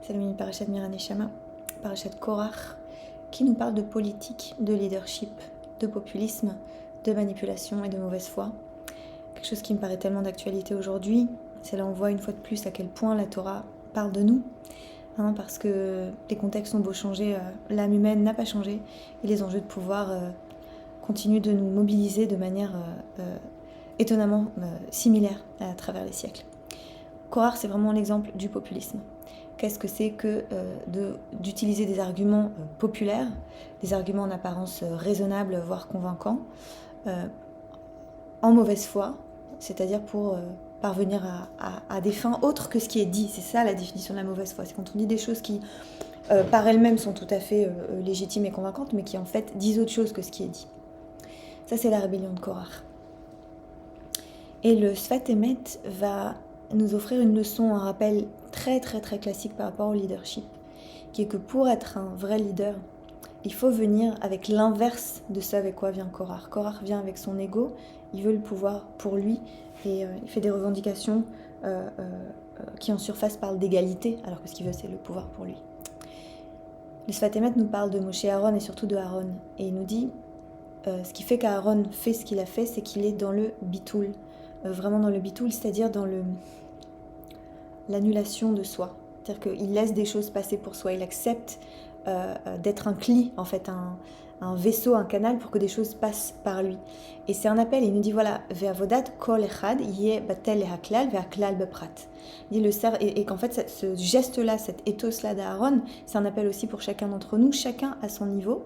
Salomé Parashat Miraneshama, Parashat Korach, qui nous parle de politique, de leadership, de populisme, de manipulation et de mauvaise foi. Quelque chose qui me paraît tellement d'actualité aujourd'hui. C'est là on voit une fois de plus à quel point la Torah parle de nous. Parce que les contextes ont beau changer, l'âme humaine n'a pas changé et les enjeux de pouvoir continuent de nous mobiliser de manière étonnamment similaire à travers les siècles. Korach, c'est vraiment l'exemple du populisme. Qu'est-ce que c'est que d'utiliser des arguments populaires, des arguments en apparence raisonnables, voire convaincants, en mauvaise foi, c'est-à-dire pour parvenir à des fins autres que ce qui est dit. C'est ça la définition de la mauvaise foi. C'est quand on dit des choses qui, par elles-mêmes, sont tout à fait légitimes et convaincantes, mais qui en fait disent autre chose que ce qui est dit. Ça, c'est la rébellion de Korach. Et le Sfat Emet va nous offrir une leçon, un rappel très très très classique par rapport au leadership, qui est que pour être un vrai leader, il faut venir avec l'inverse de ce avec quoi vient Korach. Korach vient avec son ego, il veut le pouvoir pour lui, et il fait des revendications qui en surface parlent d'égalité, alors que ce qu'il veut c'est le pouvoir pour lui. Le Sfat Emet nous parle de Moshe Aaron et surtout de Aaron, et il nous dit, ce qui fait qu'Aaron fait ce qu'il a fait, c'est qu'il est dans le bitoul, vraiment dans le bitoul, c'est-à-dire dans l'annulation de soi. C'est-à-dire qu'il laisse des choses passer pour soi, il accepte d'être un cli, en fait, un vaisseau, un canal pour que des choses passent par lui. Et c'est un appel, il nous dit voilà, ve'avodat kol echad yeh batel lehaklal ve'aklal beprat. Et qu'en fait, ce geste-là, cet ethos-là d'Aaron, c'est un appel aussi pour chacun d'entre nous, chacun à son niveau.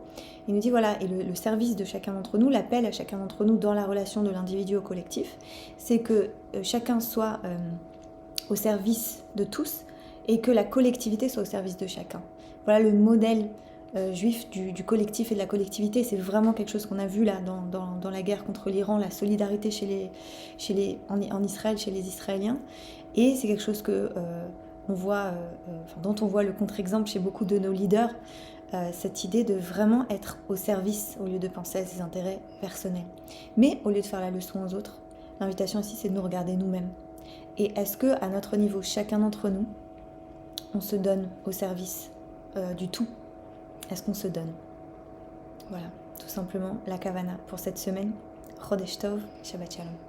Il nous dit voilà, et le service de chacun d'entre nous, l'appel à chacun d'entre nous dans la relation de l'individu au collectif, c'est que chacun soit au service de tous et que la collectivité soit au service de chacun. Voilà le modèle juif du collectif et de la collectivité. C'est vraiment quelque chose qu'on a vu là dans la guerre contre l'Iran, la solidarité en Israël, chez les Israéliens. Et c'est quelque chose que dont on voit le contre-exemple chez beaucoup de nos leaders, cette idée de vraiment être au service au lieu de penser à ses intérêts personnels. Mais au lieu de faire la leçon aux autres, l'invitation ici c'est de nous regarder nous-mêmes. Et est-ce que à notre niveau, chacun d'entre nous, on se donne au service du tout? Est-ce qu'on se donne? Voilà, tout simplement la kavana pour cette semaine. Chodesh Tov, Shabbat Shalom.